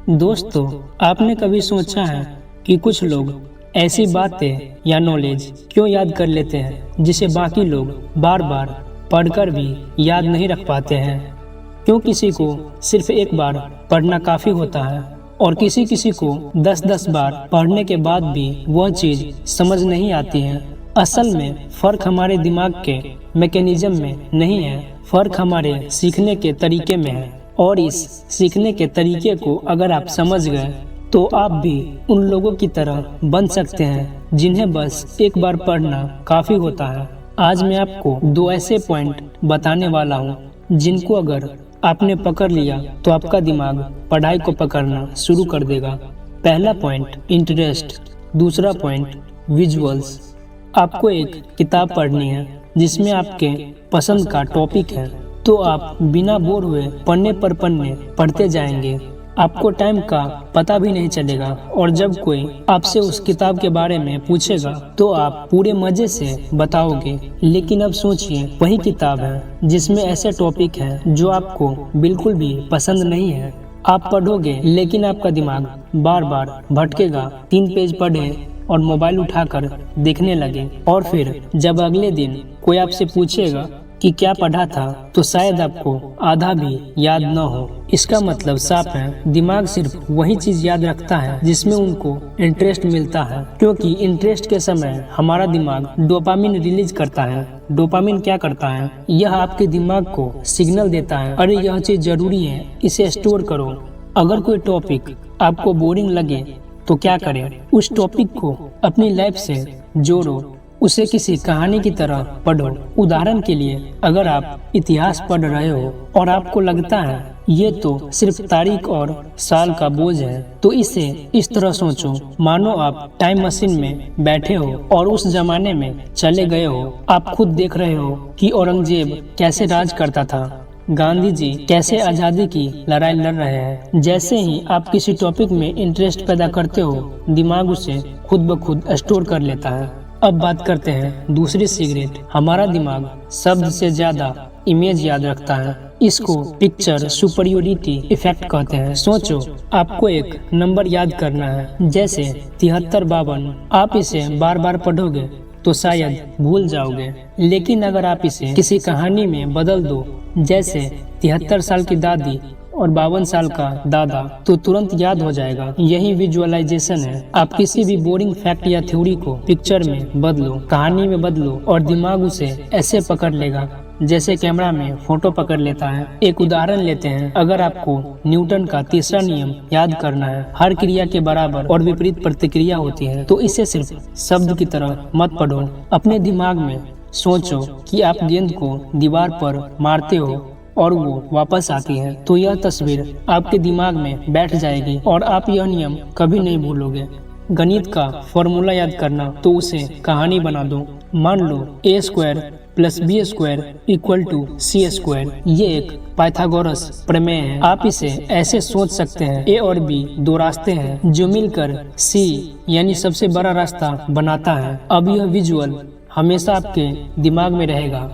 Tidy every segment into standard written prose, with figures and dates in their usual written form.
दोस्तों, आपने कभी सोचा है कि कुछ लोग ऐसी बातें या नॉलेज क्यों याद कर लेते हैं जिसे बाकी लोग बार बार पढ़कर भी याद नहीं रख पाते हैं? क्यों किसी को सिर्फ एक बार पढ़ना काफ़ी होता है और किसी किसी को 10-10 बार पढ़ने के बाद भी वह चीज़ समझ नहीं आती है? असल में फ़र्क हमारे दिमाग के मैकेनिज्म में नहीं है, फ़र्क हमारे सीखने के तरीके में है। और इस सीखने के तरीके को अगर आप समझ गए तो आप भी उन लोगों की तरह बन सकते हैं जिन्हें बस एक बार पढ़ना काफ़ी होता है। आज मैं आपको 2 ऐसे पॉइंट बताने वाला हूँ जिनको अगर आपने पकड़ लिया तो आपका दिमाग पढ़ाई को पकड़ना शुरू कर देगा। पहला पॉइंट इंटरेस्ट, दूसरा पॉइंट विजुअल्स। आपको एक किताब पढ़नी है जिसमें आपके पसंद का टॉपिक है, तो आप बिना बोर हुए पन्ने पर पन्ने पढ़ते जाएंगे। आपको टाइम का पता भी नहीं चलेगा और जब कोई आपसे उस किताब के बारे में पूछेगा तो आप पूरे मजे से बताओगे। लेकिन अब सोचिए, वही किताब है जिसमें ऐसे टॉपिक हैं जो आपको बिल्कुल भी पसंद नहीं है। आप पढ़ोगे लेकिन आपका दिमाग बार बार भटकेगा। 3 पेज पढ़े और मोबाइल उठाकर देखने लगे, और फिर जब अगले दिन कोई आपसे पूछेगा कि क्या पढ़ा था तो शायद आपको आधा भी याद न हो। इसका मतलब साफ है, दिमाग सिर्फ वही चीज याद रखता है जिसमें उनको इंटरेस्ट मिलता है, क्योंकि इंटरेस्ट के समय हमारा दिमाग डोपामिन रिलीज करता है। डोपामिन क्या करता है? यह आपके दिमाग को सिग्नल देता है, अरे यह चीज जरूरी है, इसे स्टोर करो। अगर कोई टॉपिक आपको बोरिंग लगे तो क्या करें? उस टॉपिक को अपनी लाइफ से जोड़ो, उसे किसी कहानी की तरह पढ़ो। उदाहरण के लिए, अगर आप इतिहास पढ़ रहे हो और आपको लगता है ये तो सिर्फ तारीख और साल का बोझ है, तो इसे इस तरह सोचो, मानो आप टाइम मशीन में बैठे हो और उस जमाने में चले गए हो। आप खुद देख रहे हो कि औरंगजेब कैसे राज करता था, गांधी जी कैसे आज़ादी की लड़ाई लड़ रहे हैं। जैसे ही आप किसी टॉपिक में इंटरेस्ट पैदा करते हो, दिमाग उसे खुद ब खुद स्टोर कर लेता है। अब बात करते हैं दूसरी सिगरेट। हमारा दिमाग शब्द से ज्यादा इमेज याद रखता है। इसको पिक्चर सुपरियोरिटी इफेक्ट कहते हैं। सोचो, आपको एक नंबर याद करना है, जैसे 7352। आप इसे बार बार पढ़ोगे तो शायद भूल जाओगे, लेकिन अगर आप इसे किसी कहानी में बदल दो, जैसे 73 साल की दादी और 52 साल का दादा, तो तुरंत याद हो जाएगा। यही विजुअलाइजेशन है। आप किसी भी बोरिंग फैक्ट या थ्योरी को पिक्चर में बदलो, कहानी में बदलो, और दिमाग उसे ऐसे पकड़ लेगा जैसे कैमरा में फोटो पकड़ लेता है। एक उदाहरण लेते हैं, अगर आपको न्यूटन का तीसरा नियम याद करना है, हर क्रिया के बराबर और विपरीत प्रतिक्रिया होती है, तो इसे सिर्फ शब्द की तरह मत पढ़ो। अपने दिमाग में सोचो कि आप गेंद को दीवार पर मारते हो और वो वापस आती है, तो यह तस्वीर आपके दिमाग में बैठ जाएगी और आप यह नियम कभी नहीं भूलोगे। गणित का फॉर्मूला याद करना, तो उसे कहानी बना दो। मान लो a² + b² = c²। ये एक पाइथागोरस प्रमेय है। आप इसे ऐसे सोच सकते हैं, a और b 2 रास्ते हैं जो मिलकर c यानी सबसे बड़ा रास्ता बनाता है। अब यह विजुअल हमेशा आपके दिमाग में रहेगा।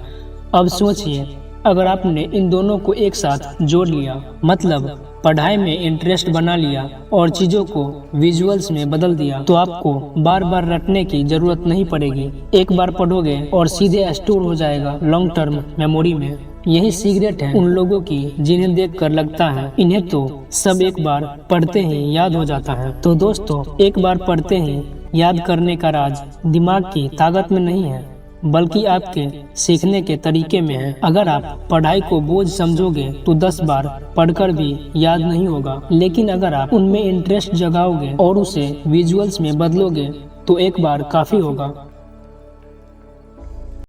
अब सोचिए, अगर आपने इन दोनों को एक साथ जोड़ लिया, मतलब पढ़ाई में इंटरेस्ट बना लिया और चीजों को विजुअल्स में बदल दिया, तो आपको बार बार रटने की जरूरत नहीं पड़ेगी। एक बार पढ़ोगे और सीधे स्टोर हो जाएगा लॉन्ग टर्म मेमोरी में। यही सीक्रेट है उन लोगों की जिन्हें देखकर लगता है इन्हें तो सब एक बार पढ़ते ही याद हो जाता है। तो दोस्तों, एक बार पढ़ते ही याद करने का राज दिमाग की ताकत में नहीं है, बल्कि आपके सीखने के तरीके में है। अगर आप पढ़ाई को बोझ समझोगे तो 10 बार पढ़कर भी याद नहीं होगा, लेकिन अगर आप उनमें इंटरेस्ट जगाओगे और उसे विजुअल्स में बदलोगे तो एक बार काफी होगा।